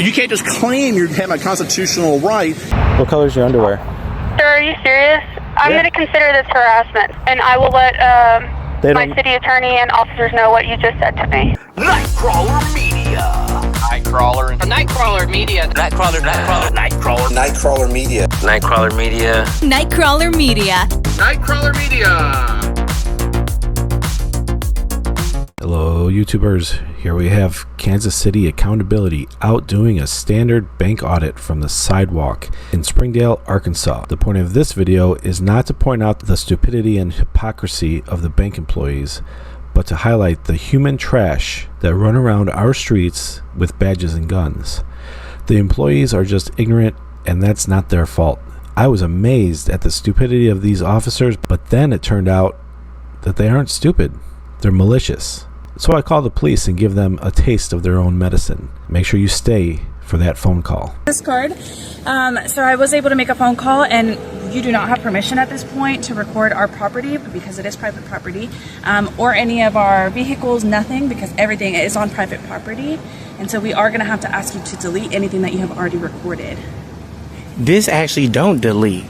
You can't just claim you have a constitutional right. What color is your underwear? Sir, are you serious? I'm going to consider this harassment, and I will let my city attorney and officers know what you just said to me. NIGHTCRAWLER Media. NIGHTCRAWLER. NIGHTCRAWLER Media. NIGHTCRAWLER Media. NIGHTCRAWLER Media. NIGHTCRAWLER Media. NIGHTCRAWLER Media. Hello YouTubers, here we have Kansas City Accountability out doing a standard bank audit from the sidewalk in Springdale, Arkansas. The point of this video is not to point out the stupidity and hypocrisy of the bank employees, but to highlight the human trash that run around our streets with badges and guns. The employees are just ignorant, and that's not their fault. I was amazed at the stupidity of these officers, but then it turned out that they aren't stupid, they're malicious. So I call the police and give them a taste of their own medicine. Make sure you stay for that phone call. This card. So I was able to make a phone call, and you do not have permission at this point to record our property because it is private property, or any of our vehicles, nothing, because everything is on private property. And so we are going to have to ask you to delete anything that you have already recorded. This actually don't delete.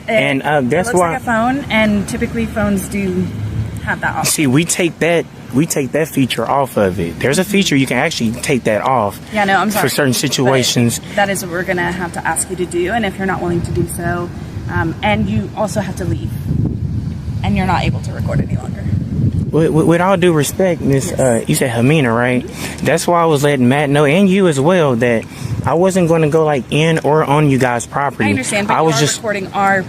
And that's it looks why like a phone, and typically phones do have that option. see we take that feature off of it. There's a feature you can actually take that off. Yeah, no, I'm sorry. For certain situations. But that is what we're going to have to ask you to do, and if you're not willing to do so, and you also have to leave, and you're not able to record any longer. With all due respect, Miss, you said Hamina, right? That's why I was letting Matt know, and you as well, that I wasn't going to go like in or on you guys' property. I understand, but I was just recording our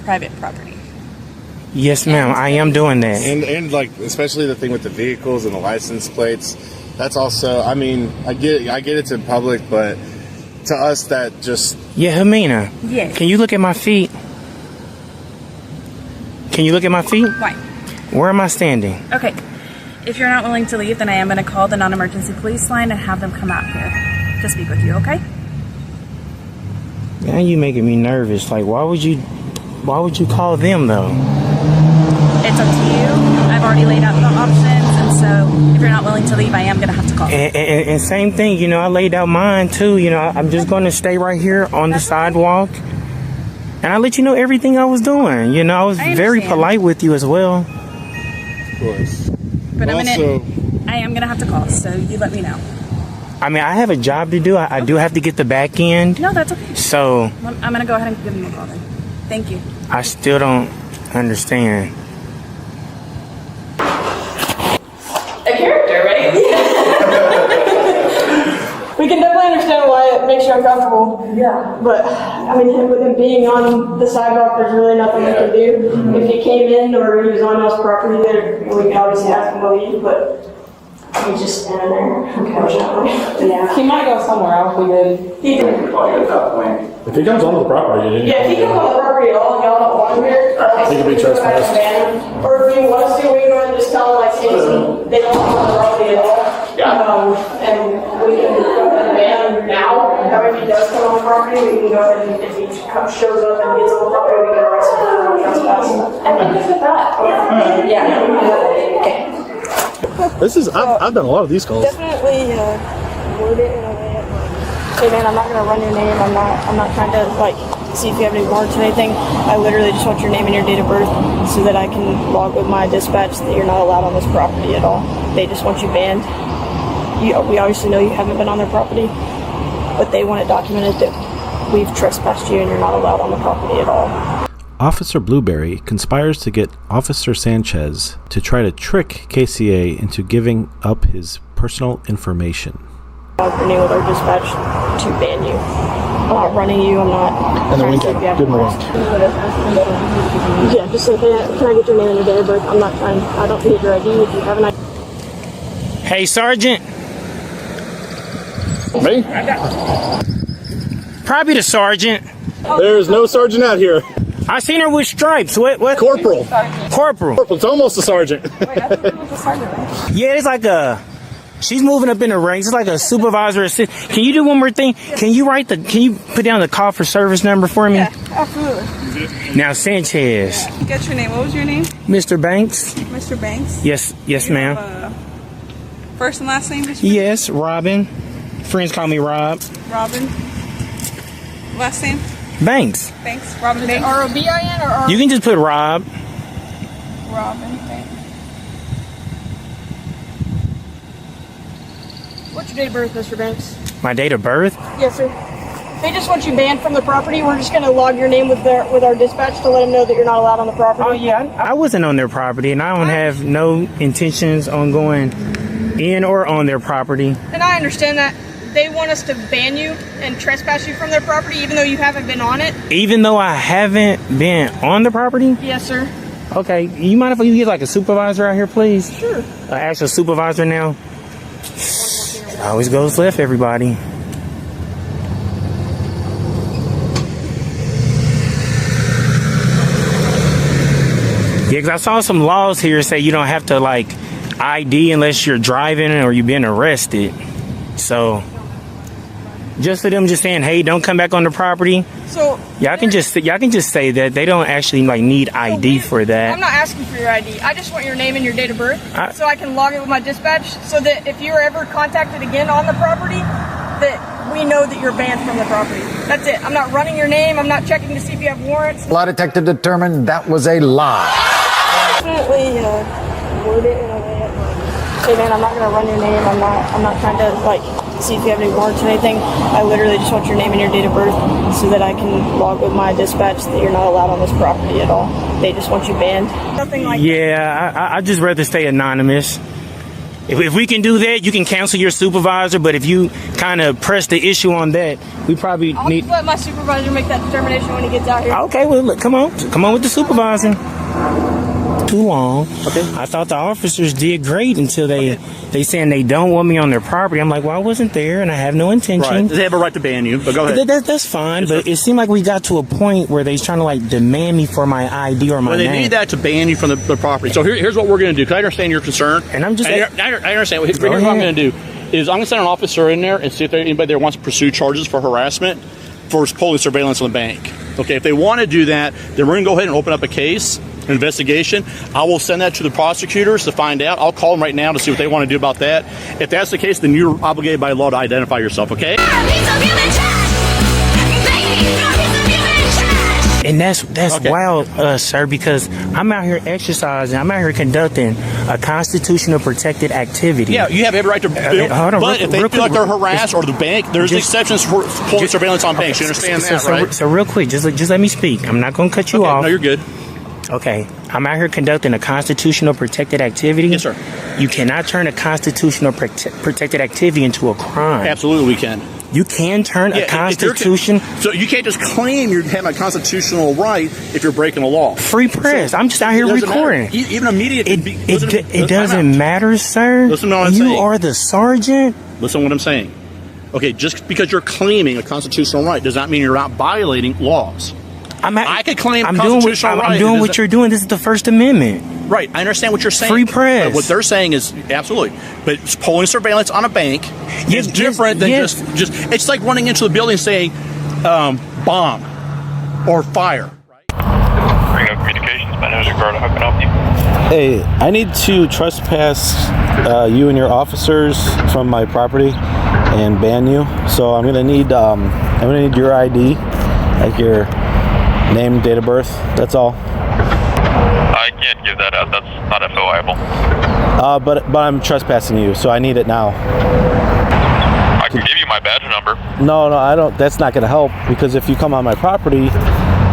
private property. Yes, ma'am, I am doing that. And like, especially the thing with the vehicles and the license plates, that's also, I mean, I get it's in public, but to us that just... Yeah, Hamina. Yes. Can you look at my feet? Can you look at my feet? Why? Where am I standing? Okay. If you're not willing to leave, then I am going to call the non-emergency police line and have them come out here to speak with you, okay? Now you making me nervous. Like, why would you call them though? It's up to you. I've already laid out the options, and so if you're not willing to leave, I am going to have to call. And same thing, you know, I laid out mine too. You know, I'm just going to stay right here on the sidewalk, and I let you know everything I was doing. You know, I was very polite with you as well. Of course. But I am going to have to call, so you let me know. I mean, I have a job to do. I do have to get the back end. No, that's okay. So I'm going to go ahead and give them a call then. Thank you. I still don't understand. A character, right? We can definitely understand why it makes you uncomfortable. Yeah. But, I mean, with him being on the sidewalk, there's really nothing we can do. If he came in or he was on his property there, we could obviously ask him to leave, but he's just standing there, unfortunately. Yeah. He might go somewhere else, we did. He did. If he comes onto the property, Yeah, if he comes on the property at all, and y'all don't want him here, he could be trespassed. or if you want us to, we can go ahead and just tell them, like, hey, they don't want the property at all. And we can go ahead and ban him now. That way, if he does come on the property, we can go ahead and if he shows up and gets on the property, we can arrest him for trespassing. I think it's with that. Yeah. Okay. I've done a lot of these calls. Definitely word it in a way of like, hey man, I'm not gonna run your name. I'm not trying to like see if you have any warrants or anything. I literally just want your name and your date of birth so that I can log with my dispatch that you're not allowed on this property at all. They just want you banned. We obviously know you haven't been on their property, but they want it documented that we've trespassed you and you're not allowed on the property at all. Officer Blueberry conspires to get Officer Sanchez to try to trick KCA into giving up his personal information. Agreeing with our dispatch to ban you. I'm not running you, I'm not trying to keep you out. Yeah, just say, hey, can I get your name and your date of birth? I don't need your ID if you have an ID. Hey, Sergeant. Me? Probably the sergeant. There's no sergeant out here. I seen her with stripes. What? Corporal. Corporal. It's almost a sergeant. Yeah, it's like a... She's moving up in the ranks. It's like a supervisor assistant. Can you do one more thing? Can you put down the call for service number for me? Yeah, absolutely. Now, Sanchez. Get your name. What was your name? Mr. Banks. Mr. Banks? Yes, ma'am. First and last name? Yes, Robin. friends call me Rob. Robin. Last name? Banks. Thanks. Robin Banks. R-O-B-I-N or R? You can just put Rob. Robin Banks. What's your date of birth, Mr. Banks? My date of birth? Yes, sir. They just want you banned from the property. We're just going to log your name with our dispatch to let them know that you're not allowed on the property. Oh, yeah. I wasn't on their property, and I don't have no intentions on going in or on their property. And I understand that. They want us to ban you and trespass you from their property even though you haven't been on it. Even though I haven't been on the property? Yes, sir. Okay. You mind if you get like a supervisor out here, please? Sure. An actual supervisor now? It always goes left, everybody. Yeah, because I saw some laws here say you don't have to like ID unless you're driving or you've been arrested. So just for them just saying, hey, don't come back on the property. So y'all can just say that they don't actually like need ID for that. I'm not asking for your ID. I just want your name and your date of birth so I can log it with my dispatch so that if you're ever contacted again on the property, that we know that you're banned from the property. That's it. I'm not running your name. I'm not checking to see if you have warrants. Lie detector determined that was a lie. Definitely word it in a way of like, hey man, I'm not gonna run your name. I'm not trying to like see if you have any warrants or anything. I literally just want your name and your date of birth so that I can log with my dispatch that you're not allowed on this property at all. They just want you banned. Nothing like that. Yeah, I'd just rather stay anonymous. If we can do that, you can cancel your supervisor, but if you kind of press the issue on that, we probably I'll need... just let my supervisor make that determination when he gets out here. Okay, well, look, come on with the supervisor. Too long. Okay. I thought the officers did great until they saying they don't want me on their property. I'm like, well, I wasn't there and I have no intention. Right. They have a right to ban you, but go ahead. That's fine, but it seemed like we got to a point where they're trying to like demand me for my ID or my Well, they name. need that to ban you from the property. So here's what we're going to do. Because I understand your concern. And I'm just... I understand. Here's what I'm going to do is I'm going to send an officer in there and see if anybody there wants to pursue charges for harassment for pulling surveillance on the bank. Okay, if they want to do that, then we're going to go ahead and open up a case, an investigation. I will send that to the prosecutors to find out. I'll call them right now to see what they want to do about that. If that's the case, then you're obligated by law to identify yourself, okay? And that's okay. Wild, sir, because I'm out here exercising. I'm out here conducting a constitutional protected activity. Yeah, you have every right to bill, but if they feel like they're harassed or the bank, there's exceptions for pulling surveillance on banks. You understand that, right? So real quick, just let me speak. I'm not going to cut you off. No, you're good. Okay, I'm out here conducting a constitutional protected activity. Yes, sir. You cannot turn a constitutional protected activity into a crime. Absolutely, we can. You can turn a constitution. So you can't just claim you have a constitutional right if you're breaking the law. Free press. I'm just out here recording. Even a media. It doesn't matter, sir. Listen to what I'm saying. You are the sergeant. Listen to what I'm saying. Okay, just because you're claiming a constitutional right does not mean you're not violating laws. I could claim constitutional right. I'm doing what you're doing. This is the First Amendment. Right, I understand what you're saying. Free press. But what they're saying is absolutely. But pulling surveillance on a bank is different than just. It's like running into the building and saying bomb or fire. Ring of Communications, my name is Ricardo. How can I help you? Hey, I need to trespass you and your officers from my property and ban you. So I'm gonna need your ID, like your name, date of birth. That's all. I can't give that out. That's not FOIable. But I'm trespassing you, so I need it now. I can give you my badge number. No, I don't. That's not going to help because if you come on my property,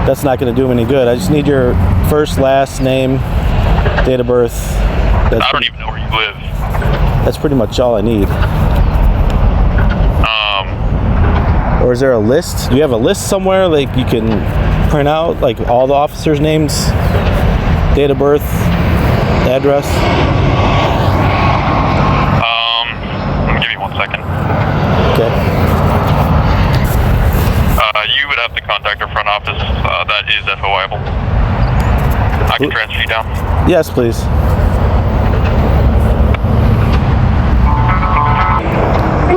that's not going to do me any good. I just need your first, last name, date of birth. I don't even know where you live. That's pretty much all I need. Or is there a list? Do you have a list somewhere like you can print out, like all the officers' names, date of birth, address? Give me 1 second. Okay. You would have to contact our front office. That is FOIable. I can transfer you down. Yes, please.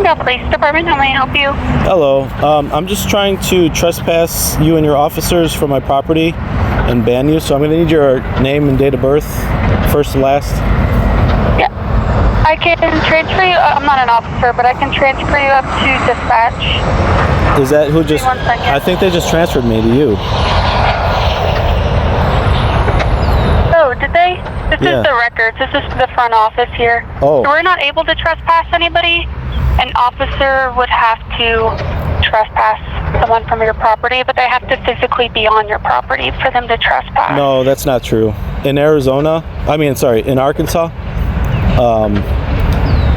Police Department, how may I help you? Hello. I'm just trying to trespass you and your officers from my property and ban you. So I'm going to need your name and date of birth, first to last. Yeah. I can transfer you. I'm not an officer, but I can transfer you up to dispatch. Is that who just? 1 second. I think they just transferred me to you. Oh, did they? This is the records. This is the front office here. Oh. So we're not able to trespass anybody. An officer would have to trespass someone from your property, but they have to physically be on your property for them to trespass. No, that's not true. In Arizona, in Arkansas,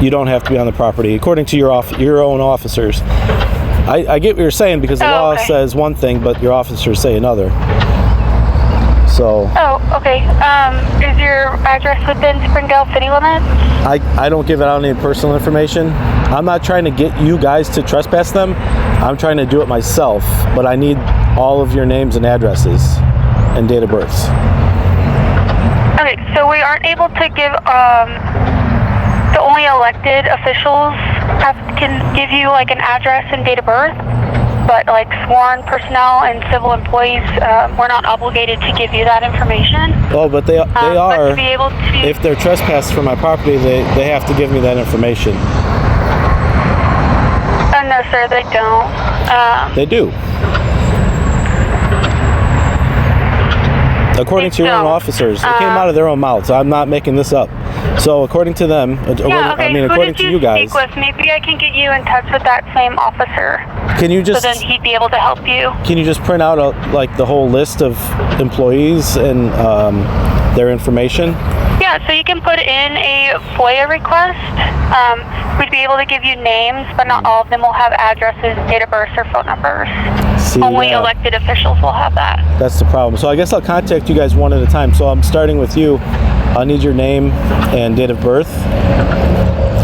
you don't have to be on the property, according to your own officers. I get what you're saying, because the law says one thing, but your officers say another. So. Oh, okay. Is your address within Springdale city limits? I don't give out any personal information. I'm not trying to get you guys to trespass them. I'm trying to do it myself, but I need all of your names and addresses and date of births. Okay, so we aren't able to give, the only elected officials can give you like an address and date of birth, but like sworn personnel and civil employees, we're not obligated to give you that information. Oh, but they are. But to be able to, if they're trespassed from my property, they have to give me that information. no, sir, they don't. They do. According to your own officers, it came out of their own mouths. I'm not making this up. So according to them, according to you guys. Speak with? Maybe I can get you in touch with that same officer. Can you just? So then he'd be able to help you. Can you just print out the whole list of employees and their information? Yeah, so you can put in a FOIA request. We'd be able to give you names, but not all of them will have addresses, date of birth, or phone numbers. Only elected officials will have that. That's the problem. So I guess I'll contact you guys one at a time. So I'm starting with you. I'll need your name and date of birth.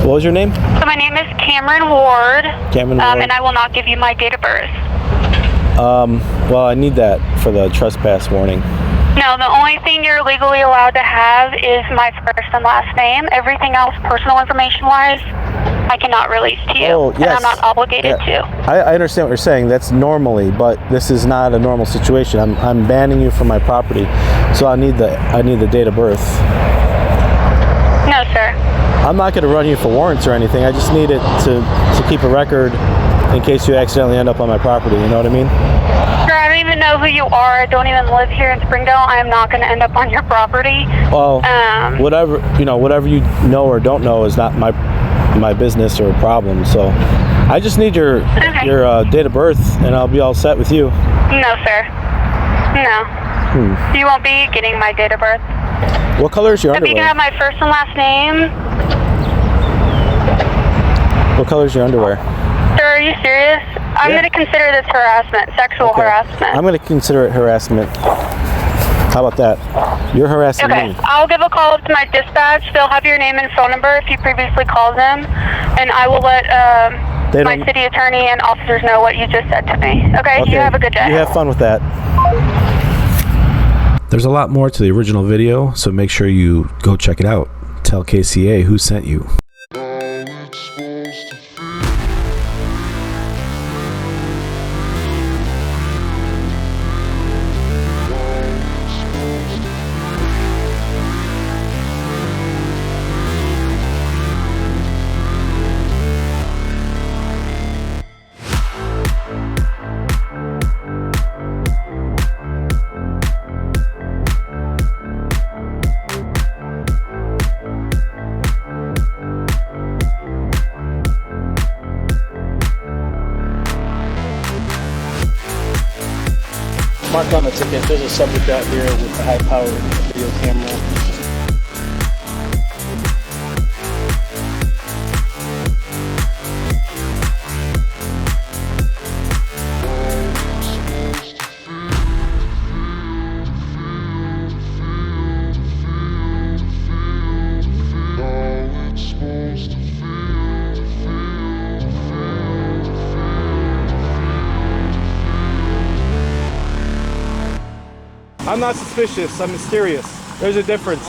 What was your name? So my name is Cameron Ward. Cameron Ward. And I will not give you my date of birth. Well, I need that for the trespass warning. No, the only thing you're legally allowed to have is my first and last name. Everything else, personal information-wise, I cannot release to you. Oh, yes. And I'm not obligated to. I understand what you're saying. That's normally, but this is not a normal situation. I'm banning you from my property, so I need the date of birth. No, sir. I'm not going to run you for warrants or anything. I just need it to keep a record in case you accidentally end up on my property. You know what I mean? Sir, I don't even know who you are. I don't even live here in Springdale. I am not going to end up on your property. Well, whatever you know or don't know is not my business or problem. So I just need your date of birth, and I'll be all set with you. No, sir. No. You won't be getting my date of birth. What color is your If you underwear? can have my first and last name. What color is your underwear? Sir, are you serious? I'm going to consider this harassment, sexual harassment. I'm going to consider it harassment. How about that? You're harassing me. I'll give a call up to my dispatch. They'll have your name and phone number if you previously called them, and I will let my city attorney and officers know what you just said to me. Okay? You have a good day. You have fun with that. There's a lot more to the original video, so make sure you go check it out. Tell KCA who sent you. Mark on the ticket, there's a subject out here with a high-powered video camera. I'm not suspicious. I'm mysterious. There's a difference.